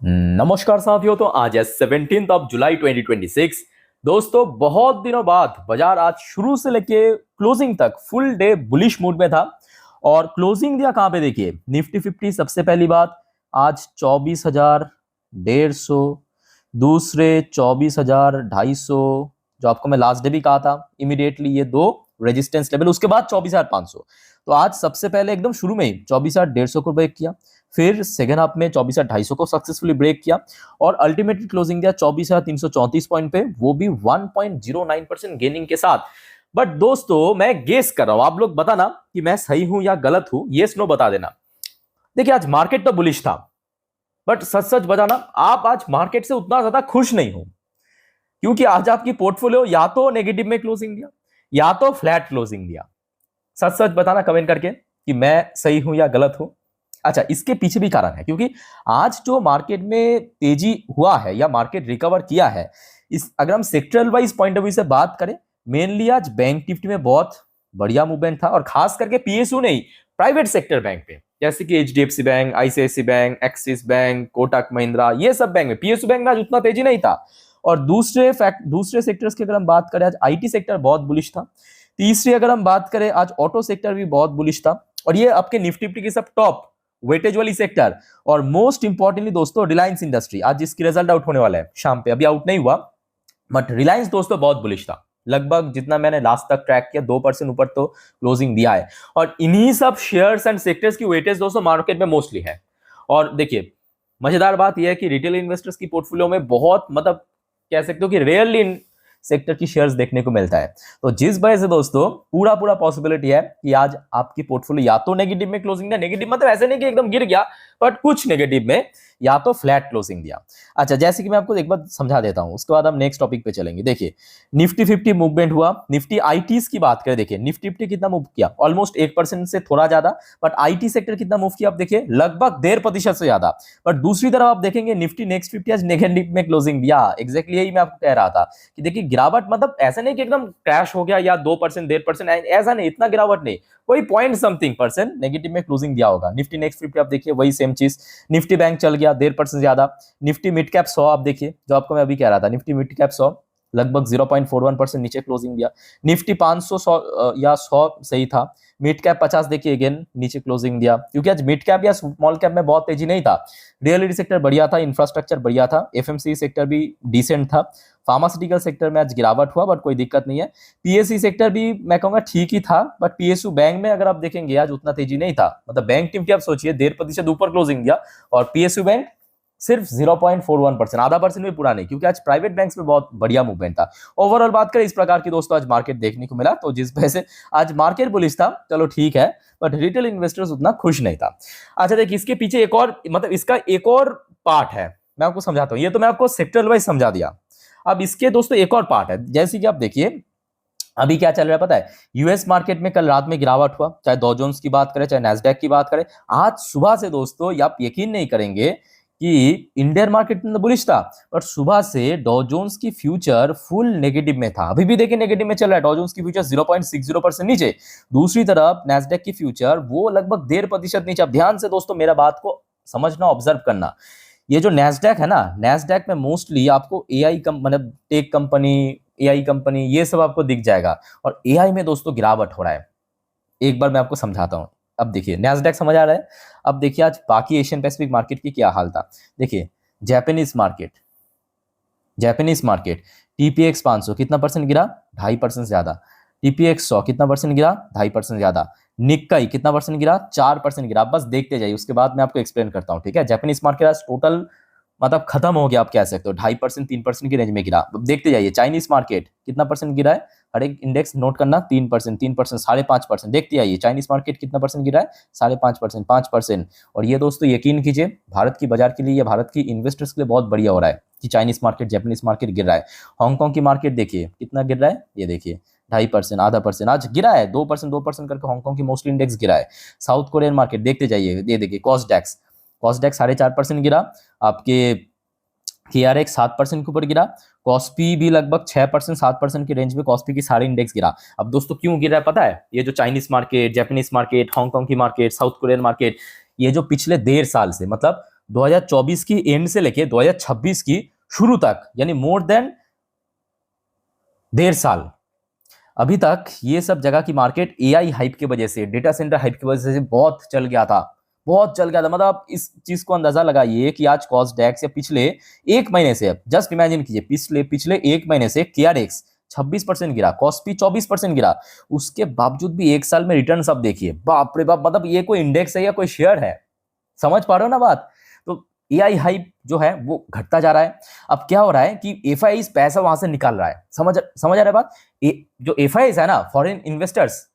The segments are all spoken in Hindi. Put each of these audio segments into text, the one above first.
नमस्कार साथियों। तो आज है 17 जुलाई 2026। दोस्तों बहुत दिनों बाद बाजार आज शुरू से लेके क्लोजिंग तक फुल डे बुलिश मूड में था। और क्लोजिंग दिया कहां पे, देखिए निफ्टी 50 सबसे पहली बात आज 24,150, दूसरे 24,250, जो आपको मैं लास्ट डे भी कहा था इमीडिएटली ये दो रेजिस्टेंस लेवल, उसके बाद 24,500। तो आज सबसे पहले एकदम शुरू में ही 24,150 को ब्रेक किया, फिर सेकेंड हाफ में 24,250 को सक्सेसफुली ब्रेक किया और अल्टीमेटली क्लोजिंग दिया 24,334 पॉइंट पे, वो भी 1.09% गेनिंग के साथ। बट दोस्तों मैं गेस कर रहा हूं, आप लोग बताना कि मैं सही हूं या गलत हूं, येस नो बता देना। देखिए आज मार्केट तो बुलिश था, बट सच सच बताना आप आज मार्केट से उतना ज्यादा खुश नहीं हो, क्योंकि आज आपकी पोर्टफोलियो या तो नेगेटिव में क्लोजिंग दिया या तो फ्लैट क्लोजिंग दिया। सच सच बताना कमेंट करके कि मैं सही हूं या गलत हूं। अच्छा, इसके पीछे भी कारण है, क्योंकि आज जो मार्केट में तेजी हुआ है या मार्केट रिकवर किया है, इस अगर हम sectoral wise point of view से बात करें, मेनली आज बैंक निफ्टी में बहुत बढ़िया मूवमेंट था और खास करके पीएसयू नहीं, प्राइवेट सेक्टर बैंक पे, जैसे कि HDFC bank, ICICI bank, Axis bank, Kotak Mahindra, ये सब बैंक में पीएसयू बैंक में आज उतना तेजी नहीं था। और दूसरे सेक्टर्स की अगर हम बात करें, आज आईटी सेक्टर बहुत बुलिश था। तीसरी अगर हम बात करें, आज ऑटो सेक्टर भी बहुत बुलिश था। और ये आपके निफ्टी की सब टॉप वेटेज वाली सेक्टर। और मोस्ट इंपॉर्टेंटली दोस्तों रिलायंस इंडस्ट्री, आज जिसकी रिजल्ट आउट होने वाला है शाम पे, अभी आउट नहीं हुआ, बट रिलायंस दोस्तों बहुत बुलिश था। लगभग जितना मैंने लास्ट तक ट्रैक किया 2% ऊपर तो क्लोजिंग दिया है। और इन्हीं सब शेयर्स एंड सेक्टर्स की वेटेज दोस्तों मार्केट में मोस्टली है। और देखिए मजेदार बात यह है कि रिटेल इन्वेस्टर्स की पोर्टफोलियो में बहुत, मतलब कह सकते हो कि रेयरली सेक्टर की शेयर्स देखने को मिलता है। तो जिस वजह से दोस्तों पूरा पूरा पॉसिबिलिटी है कि आज आपकी पोर्टफोलियो या तो नेगेटिव में क्लोजिंग दिया, नेगेटिव मतलब ऐसे नहीं कि एकदम गिर गया, बट कुछ नेगेटिव में, या तो फ्लैट क्लोजिंग दिया। अच्छा, जैसे कि मैं आपको एक बार समझा देता हूं, उसके बाद हम नेक्स्ट टॉपिक पे चलेंगे। देखिए निफ्टी 50 मूवमेंट हुआ। निफ्टी आईटीज की बात करें, देखिए निफ्टी 50 कितना मूव किया, ऑलमोस्ट 1% से थोड़ा ज्यादा। बट आईटी सेक्टर कितना मूव किया आप देखिए, लगभग 1.5% से ज्यादा। बट दूसरी तरफ आप देखेंगे निफ्टी नेक्स्ट 50 आज नेगेटिव में क्लोजिंग दिया। एग्जैक्टली यही मैं आपको कह रहा था कि देखिए गिरावट मतलब ऐसा नहीं कि एकदम क्रैश हो गया या 2% 1.5%, ऐसा नहीं, इतना गिरावट नहीं, कोई पॉइंट समथिंग परसेंट नेगेटिव में क्लोजिंग दिया होगा। निफ्टी नेक्स्ट 50 आप देखिए वही सेम चीज। निफ्टी बैंक चल गया 1.5% ज्यादा। निफ्टी मिड कैप 100 आप देखिए, जो आपको मैं अभी कह रहा था, निफ्टी मिड कैप 100 लगभग 0.41% नीचे क्लोजिंग दिया। निफ्टी 500 या 100 सही था। मिड कैप 50 देखिए अगेन नीचे क्लोजिंग दिया, क्योंकि आज मिड कैप या स्मॉल कैप में बहुत तेजी नहीं था। रियलिटी सेक्टर बढ़िया था, इंफ्रास्ट्रक्चर बढ़िया था, एफएमसी सेक्टर भी डिसेंट था। फार्मास्यूटिकल सेक्टर में आज गिरावट हुआ, बट कोई दिक्कत नहीं है। पीएससी सेक्टर भी मैं कहूंगा ठीक ही था, बट पीएसयू बैंक में अगर आप देखेंगे आज उतना तेजी नहीं था। मतलब बैंक निफ्टी आप सोचिए 1.5% ऊपर क्लोजिंग दिया और पीएसयू बैंक सिर्फ 0.41%, आधा परसेंट भी पूरा नहीं, क्योंकि आज प्राइवेट बैंक्स में बहुत बढ़िया मूवमेंट था। ओवरऑल बात करें, इस प्रकार की दोस्तों आज मार्केट देखने को मिला। तो जिस वजह से आज मार्केट बुलिश था, चलो ठीक है, बट रिटेल इन्वेस्टर्स उतना खुश नहीं था। अच्छा देखिए, इसके पीछे एक और, मतलब इसका एक और पार्ट है, मैं आपको समझाता हूं। ये तो मैं आपको सेक्टर वाइज समझा दिया, अब इसके दोस्तों एक और पार्ट है। जैसे कि आप देखिए अभी क्या चल रहा है पता है, यूएस मार्केट में कल रात में गिरावट हुआ, चाहे डॉ जोन्स की बात करें चाहे नैस्डैक की बात करें। आज सुबह से दोस्तों आप यकीन नहीं करेंगे कि इंडियन मार्केट में बुलिश था, और सुबह से डॉ जोन्स की फ्यूचर फुल नेगेटिव में था। अभी भी देखिए नेगेटिव में चल रहा है, डॉ जोन्स की फ्यूचर 0.60% नीचे। दूसरी तरफ नैस्डैक की फ्यूचर वो लगभग 1.5% नीचे। अब ध्यान से दोस्तों मेरा बात को समझना, ऑब्जर्व करना। ये जो नैस्डैक है ना, नैस्डैक में मोस्टली आपको एआई मतलब टेक कंपनी, एआई कंपनी, ये सब आपको दिख जाएगा। और एआई में दोस्तों गिरावट हो रहा है। एक बार मैं आपको समझाता हूं। अब देखिए नैस्डैक समझ आ रहा है। अब देखिए आज बाकी एशियन पैसिफिक मार्केट की क्या हाल था। देखिए जापानीज मार्केट टीपीएक्स 500 कितना परसेंट गिरा, 2.5% ज्यादा। टीपीएक्स 100 कितना परसेंट गिरा, 2.5% ज्यादा। निक्काई कितना परसेंट गिरा, 4% गिरा। बस देखते जाइए, उसके बाद मैं आपको एक्सप्लेन करता हूं, ठीक है। जापानीज मार्केट आज टोटल मतलब खत्म हो गया, आप कह सकते हो 2.5% 3% की रेंज में गिरा। अब देखते जाइए चाइनीज मार्केट कितना परसेंट गिरा है, हर एक इंडेक्स नोट करना, 3%, 3%, 5.5%। देखते जाइए चाइनीज मार्केट कितना परसेंट गिरा है, 5.5%, 5%। और ये दोस्तों यकीन कीजिए भारत की बाजार के लिए या भारत की इन्वेस्टर्स के लिए बहुत बढ़िया हो रहा है कि चाइनीज मार्केट, जापानीज मार्केट गिर रहा है। हांगकांग की मार्केट देखिए कितना गिर रहा है, ये देखिए 2.5%, आधा परसेंट आज गिरा है। 2% करके हांगकांग की मोस्टली इंडेक्स गिरा है। साउथ कोरियन मार्केट देखते जाइए, ये देखिए कॉस्डेक्स 4.5% गिरा। आपके केआरएक्स 7% के ऊपर गिरा। कॉस्पी भी लगभग 6% 7% की रेंज में कॉस्पी की सारी इंडेक्स गिरा। अब दोस्तों क्यों गिरा है पता है, ये जो Chinese market, Japanese market, Hong Kong की मार्केट, साउथ कोरियन मार्केट, ये जो पिछले 1.5 साल से, मतलब 2024 की एंड से लेके 2026 की शुरू तक, यानी मोर देन 1.5 साल अभी तक ये सब जगह की मार्केट एआई हाइप की वजह से, डेटा सेंटर हाइप की वजह से बहुत चल गया था, बहुत चल गया था। मतलब आप इस चीज को अंदाजा लगाइए कि आज कॉस्डेक्स या पिछले एक महीने से, जस्ट इमेजिन कीजिए, पिछले पिछले एक महीने से केआरएक्स 26% गिरा, कॉस्पी 24% गिरा, उसके बावजूद भी एक साल में रिटर्न सब देखिए, बाप रे बाप। मतलब ये कोई इंडेक्स है या कोई शेयर है? समझ पा रहे हो ना बात? तो एआई हाइप जो है वो घटता जा रहा है। अब क्या हो रहा है कि एफआईआई पैसा वहां से निकाल रहा है। समझ समझ आ रहा है बात? जो एफआईआई है ना, फॉरेन इन्वेस्टर्स,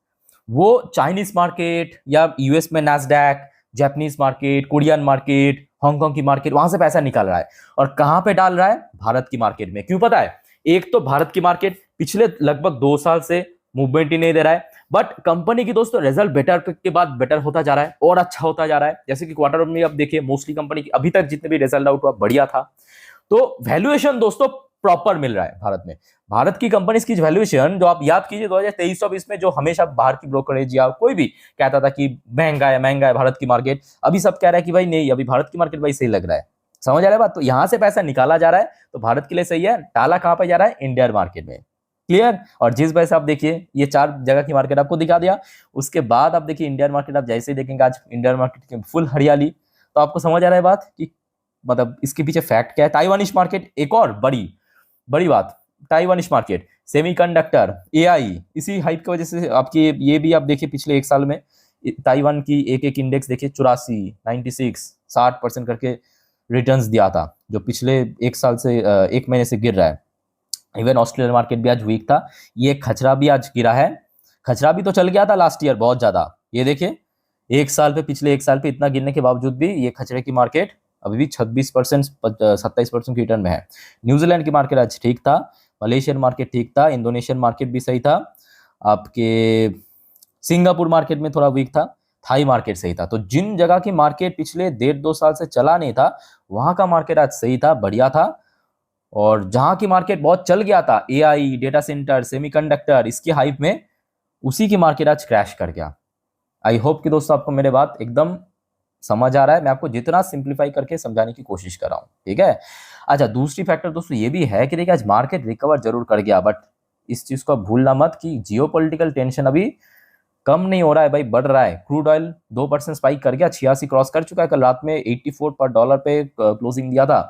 वो चाइनीज मार्केट या यूएस में Nasdaq, Japanese market, Korean market, Hong Kong की मार्केट, वहां से पैसा निकाल रहा है। और कहां पे डाल रहा है? भारत की मार्केट में। क्यों पता है? एक तो भारत की मार्केट पिछले लगभग 2 साल से मूवमेंट ही नहीं दे रहा है, बट कंपनी की दोस्तों रिजल्ट बेटर के बाद बेटर होता जा रहा है और अच्छा होता जा रहा है। जैसे कि क्वार्टर में अब देखिए, मोस्टली कंपनी की अभी तक जितने भी रिजल्ट आउट हुआ बढ़िया था। तो वैल्यूएशन दोस्तों प्रॉपर मिल रहा है भारत में। भारत की कंपनीज की वैल्यूएशन जो आप याद कीजिए 2023-24 में, जो हमेशा बाहर की ब्रोकरेज या कोई भी कहता था कि महंगा है भारत की मार्केट, अभी सब कह रहा है कि भाई नहीं, अभी भारत की मार्केट भाई सही लग रहा है। समझ आ रहा है बात? तो यहां से पैसा निकाला जा रहा है तो भारत के लिए सही है। डाला कहां पे जा रहा है? इंडियन मार्केट में। क्लियर? और जिस वजह से आप देखिए ये 4 जगह की मार्केट आपको दिखा दिया, उसके बाद आप देखिए इंडियन मार्केट, आप जैसे ही देखेंगे आज इंडियन मार्केट की फुल हरियाली, तो आपको समझ आ रहा है बात कि मतलब इसके पीछे फैक्ट क्या है। ताइवानिश मार्केट एक और बड़ी बड़ी बात, ताइवानिश मार्केट सेमीकंडक्टर, एआई, इसी हाइप की वजह से आपकी ये भी आप देखिए पिछले एक साल में ताइवान की एक एक इंडेक्स देखिए 84, 96, 60% करके रिटर्न्स दिया था, जो पिछले एक साल से एक महीने से गिर रहा है। इवन ऑस्ट्रेलियन मार्केट भी आज वीक था, ये खचरा भी आज गिरा है। खचरा भी तो चल गया था लास्ट ईयर बहुत ज्यादा, ये देखिए एक साल पे, पिछले एक साल पे इतना गिरने के बावजूद भी ये खचरे की मार्केट अभी भी 26%, 27% की रिटर्न में है। न्यूजीलैंड की मार्केट आज ठीक था, मलेशियन मार्केट ठीक था, इंडोनेशियन मार्केट भी सही था, आपके सिंगापुर मार्केट में थोड़ा वीक था, थाई मार्केट सही था। तो जिन जगह की मार्केट पिछले 1.5-2 साल से चला नहीं था, वहां का मार्केट आज सही था, बढ़िया था। और जहां की मार्केट बहुत चल गया था, एआई, डेटा सेंटर, सेमीकंडक्टर, इसकी हाइप में, उसी की मार्केट आज क्रैश कर गया। आई होप कि दोस्तों आपको मेरे बात एकदम समझ आ रहा है। मैं आपको जितना सिंप्लीफाई करके समझाने की कोशिश कर रहा हूं, ठीक है? अच्छा, दूसरी फैक्टर दोस्तों ये भी है कि देखिए आज मार्केट रिकवर जरूर कर गया, बट इस चीज को भूलना मत कि जियोपॉलिटिकल टेंशन अभी कम नहीं हो रहा है भाई, बढ़ रहा है। क्रूड ऑयल 2% स्पाइक कर गया, 86 क्रॉस कर चुका है, कल रात में 84 पर डॉलर पे क्लोजिंग दिया था।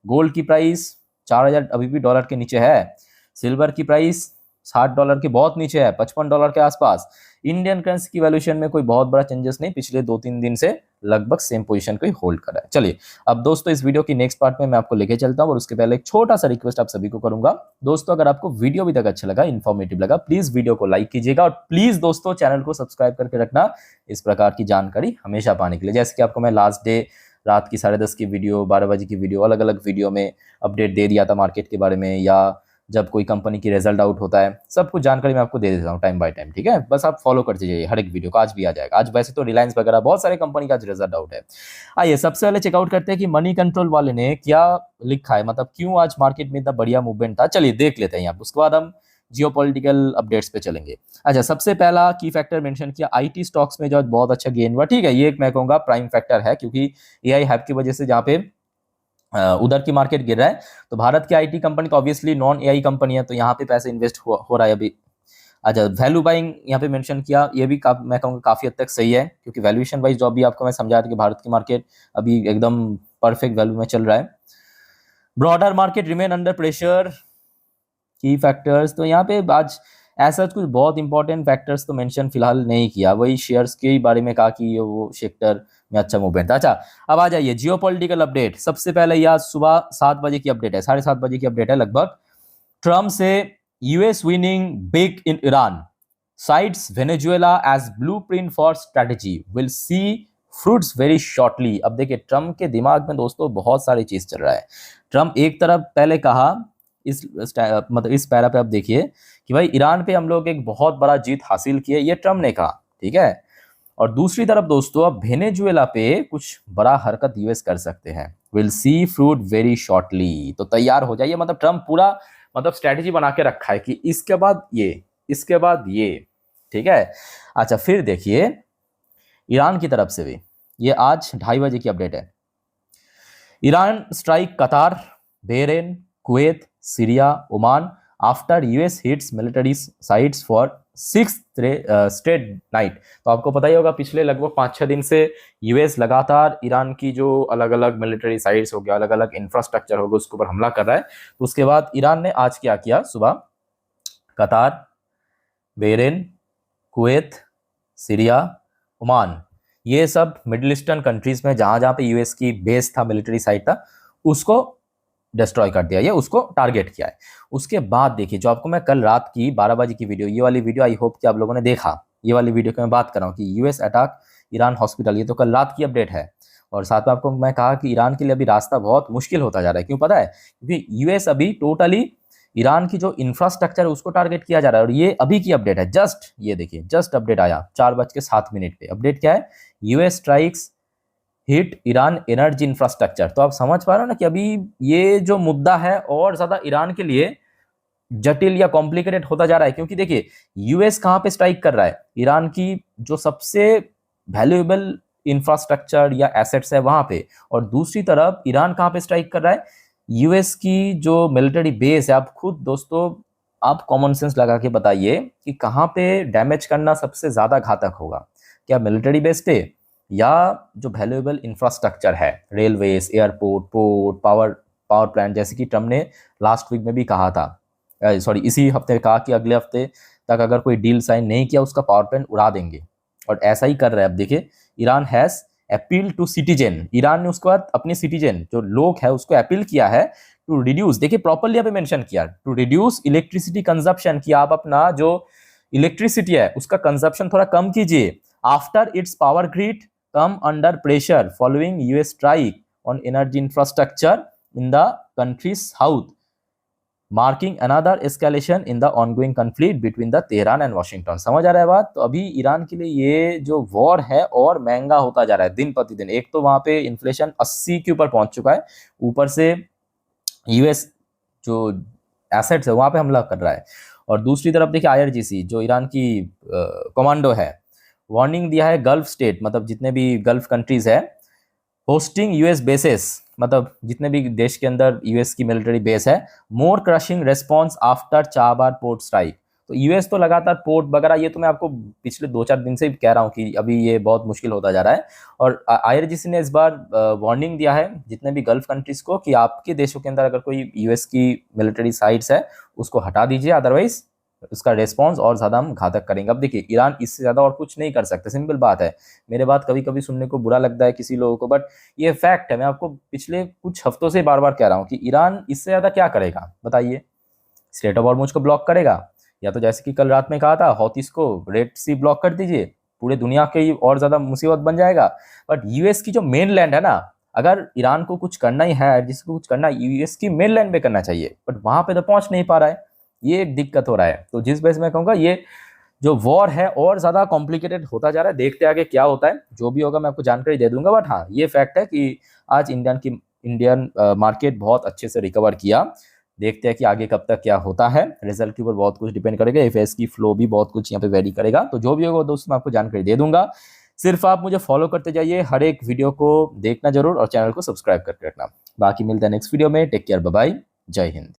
गोल्ड की प्राइस 4000 अभी भी डॉलर के नीचे है। सिल्वर की प्राइस $60 के बहुत नीचे है, $55 के आसपास। इंडियन करेंसी की वैल्यूएशन में कोई बहुत बड़ा चेंजेस नहीं, पिछले 2-3 दिन से लगभग सेम पोजीशन को ही होल्ड कर रहा है। चलिए अब दोस्तों इस वीडियो की नेक्स्ट पार्ट में मैं आपको लेके चलता हूं, और उसके पहले एक छोटा सा रिक्वेस्ट आप सभी को करूंगा। दोस्तों अगर आपको वीडियो अभी तक अच्छा लगा, इन्फॉर्मेटिव लगा, प्लीज वीडियो को लाइक कीजिएगा, और प्लीज दोस्तों चैनल को सब्सक्राइब करके रखना इस प्रकार की जानकारी हमेशा पाने के लिए। जैसे कि आपको मैं लास्ट डे रात की 10:30 की वीडियो, 12 बजे की वीडियो, अलग अलग वीडियो में अपडेट दे दिया था मार्केट के बारे में, या जब कोई कंपनी की रिजल्ट आउट होता है, सब कुछ जानकारी मैं आपको दे देता हूँ टाइम बाय टाइम, ठीक है? बस आप फॉलो करते जाइए हर एक वीडियो को, आज भी आ जाएगा। आज वैसे तो रिलायंस वगैरह बहुत सारे कंपनी का आज रिजल्ट आउट है। आइए सबसे पहले चेकआउट करते हैं कि मनी कंट्रोल वाले ने क्या लिखा है, मतलब क्यों आज मार्केट में इतना बढ़िया मूवमेंट था। चलिए देख लेते हैं यहाँ, उसके बाद हम जियोपॉलिटिकल अपडेट्स पे चलेंगे। अच्छा, सबसे पहला की फैक्टर मेंशन किया आईटी स्टॉक्स में, जो बहुत अच्छा गेन हुआ, ठीक है? ये मैं कहूंगा प्राइम फैक्टर है, क्योंकि एआई हाइप की वजह से जहाँ पे उधर की मार्केट गिर रहा है, तो भारत की आईटी कंपनी तो ऑब्वियसली नॉन एआई कंपनी है, तो यहाँ पे पैसे इन्वेस्ट हो रहा है अभी। अच्छा, वैल्यू बाइंग यहाँ पे मेंशन किया, ये भी मैं कहूँगा काफी हद तक सही है, क्योंकि वैल्यूएशन वाइज जो अभी आपको मैं समझा था कि भारत की मार्केट अभी एकदम परफेक्ट वैल्यू में चल रहा है। Broader market remain under pressure, की फैक्टर्स तो यहाँ पे आज ऐसा कुछ बहुत इंपॉर्टेंट फैक्टर्स तो मेंशन फिलहाल नहीं किया, वही शेयर्स के बारे में कहा कि वो सेक्टर में अच्छा मूवमेंट था। अच्छा, अब आ जाइए जियोपॉलिटिकल अपडेट। सबसे पहले यह सुबह 7 बजे की अपडेट है, 7:30 बजे की अपडेट है लगभग। ट्रम्प से US winning big in Iran, sides Venezuela as blueprint for strategy, will see fruits very shortly. अब देखिए ट्रम्प के दिमाग में दोस्तों बहुत सारी चीज चल रहा है। ट्रम्प एक तरफ पहले कहा, इस मतलब इस पैरा पे आप देखिए कि भाई ईरान पे हम लोग एक बहुत बड़ा जीत हासिल किए, ये ट्रम्प ने कहा, ठीक है? और दूसरी तरफ दोस्तों अब वेनेजुएला पे कुछ बड़ा हरकत यूएस कर सकते हैं, will see fruit very shortly. तो तैयार हो जाइए, मतलब ट्रम्प पूरा मतलब स्ट्रेटेजी बना के रखा है कि इसके बाद ये, इसके बाद ये, ठीक है? अच्छा, फिर देखिए ईरान की तरफ से भी, ये आज 2:30 बजे की अपडेट है। ईरान स्ट्राइक कतार, Bahrain, Kuwait, Syria, Oman after US hits military sites for 6 straight night. तो आपको पता ही होगा पिछले लगभग 5-6 दिन से यूएस लगातार ईरान की जो अलग अलग मिलिट्री साइट्स हो गया, अलग अलग इंफ्रास्ट्रक्चर हो गया, उसके ऊपर हमला कर रहा है। तो उसके बाद ईरान ने आज क्या किया, सुबह कतार, बहरेन, कुवैत, सीरिया, ओमान, ये सब मिडिल ईस्टर्न कंट्रीज में जहां जहां पे यूएस की बेस था, मिलिट्री साइट था, उसको डिस्ट्रॉय कर दिया, ये उसको टारगेट किया है। उसके बाद देखिए, जो आपको मैं कल रात की 12 बजे की वीडियो, ये वाली वीडियो आई होप कि आप लोगों ने देखा, ये वाली वीडियो की मैं बात कर रहा हूँ कि यूएस अटैक ईरान हॉस्पिटल, ये तो कल रात की अपडेट है। और साथ में आपको मैं कहा कि ईरान के लिए अभी रास्ता बहुत मुश्किल होता जा रहा है। क्यों पता है? क्योंकि यूएस अभी टोटली ईरान की जो इंफ्रास्ट्रक्चर है उसको टारगेट किया जा रहा है। और ये अभी की अपडेट है, जस्ट ये देखिए, जस्ट अपडेट आया 4:07 पे। अपडेट क्या है? US strikes hit Iran energy infrastructure. तो आप समझ पा रहे हो ना कि अभी ये जो मुद्दा है और ज्यादा ईरान के लिए जटिल या कॉम्प्लिकेटेड होता जा रहा है। क्योंकि देखिए, यूएस कहां पे स्ट्राइक कर रहा है? ईरान की जो सबसे वैल्यूएबल इंफ्रास्ट्रक्चर या एसेट्स है वहां पे। और दूसरी तरफ ईरान कहां पे स्ट्राइक कर रहा है? यूएस की जो मिलिट्री बेस है। आप खुद दोस्तों, आप कॉमन सेंस लगा के बताइए कि कहां पे डैमेज करना सबसे ज्यादा घातक होगा? क्या मिलिट्री बेस पे, या जो वैल्यूएबल इंफ्रास्ट्रक्चर है, railways, airport, port, power plant, जैसे कि ट्रम्प ने लास्ट वीक में भी कहा था, सॉरी इसी हफ्ते कहा कि अगले हफ्ते तक अगर कोई डील साइन नहीं किया उसका पावर प्लांट उड़ा देंगे। और ऐसा ही कर रहे हैं। अब देखिए, Iran has appeal to citizen, Iran ने उसके बाद अपने सिटीजन जो लोग है उसको अपील किया है टू रिड्यूस, देखिए प्रॉपरली यहाँ पे मेंशन किया, टू रिड्यूस इलेक्ट्रिसिटी कंजप्शन, कि आप अपना जो इलेक्ट्रिसिटी है उसका कंजप्शन थोड़ा कम कीजिए। After it's power grid come under pressure following US strike on energy infrastructure in the country's south, marking another escalation in the ongoing conflict between the Tehran and Washington। समझ आ रहा है बात? तो अभी ईरान के लिए ये जो वॉर है और महंगा होता जा रहा है दिन प्रतिदिन। एक तो वहां पे इन्फ्लेशन 80 के ऊपर पहुंच चुका है, ऊपर से यूएस जो एसेट्स है वहां पे हमला कर रहा है। और दूसरी तरफ देखिए, आईआरजीसी जो ईरान की कमांडो है, वार्निंग दिया है गल्फ स्टेट, मतलब जितने भी गल्फ कंट्रीज है, होस्टिंग यूएस बेसेस, मतलब जितने भी देश के अंदर यूएस की मिलिट्री बेस है, more crushing response after Chabahar port strike. तो यूएस तो लगातार पोर्ट वगैरह, ये तो मैं आपको पिछले 2-4 दिन से कह रहा हूँ कि अभी ये बहुत मुश्किल होता जा रहा है। और आईआरजीसी ने इस बार वार्निंग दिया है जितने भी गल्फ कंट्रीज को कि आपके देशों के अंदर अगर कोई यूएस की मिलिट्री साइट्स है उसको हटा दीजिए, अदरवाइज उसका रेस्पॉन्स और ज्यादा हम घातक करेंगे। अब देखिए, ईरान इससे ज्यादा और कुछ नहीं कर सकते, सिंपल बात है। मेरे बात कभी कभी सुनने को बुरा लगता है किसी लोगों को, बट ये फैक्ट है। मैं आपको पिछले कुछ हफ्तों से बार बार कह रहा हूँ कि ईरान इससे ज्यादा क्या करेगा बताइए? स्ट्रेट ऑफ हॉर्मुज को ब्लॉक करेगा, या तो जैसे कि कल रात में कहा था हौतीस को रेड सी ब्लॉक कर दीजिए, पूरे दुनिया के और ज्यादा मुसीबत बन जाएगा। बट यूएस की जो मेन लैंड है ना, अगर ईरान को कुछ करना ही है, जिसको कुछ करना है, यूएस की मेन लैंड पे करना चाहिए, बट वहां पे तो पहुंच नहीं पा रहा है। ये एक दिक्कत हो रहा है। तो जिस वजह से मैं कहूँगा ये जो वॉर है और ज्यादा कॉम्प्लिकेटेड होता जा रहा है। देखते आगे क्या होता है, जो भी होगा मैं आपको जानकारी दे दूंगा। बट हाँ, ये फैक्ट है कि आज इंडियन मार्केट बहुत अच्छे से रिकवर किया। देखते हैं कि आगे कब तक क्या होता है। रिजल्ट के ऊपर बहुत कुछ डिपेंड करेगा, एफएस की फ्लो भी बहुत कुछ यहाँ पे वेरी करेगा। तो जो भी होगा दोस्तों मैं आपको जानकारी दे दूंगा। सिर्फ आप मुझे फॉलो करते जाइए, हर एक वीडियो को देखना जरूर और चैनल को सब्सक्राइब करके रखना। बाकी मिलता है नेक्स्ट वीडियो में। टेक केयर, बाय बाय, जय हिंद।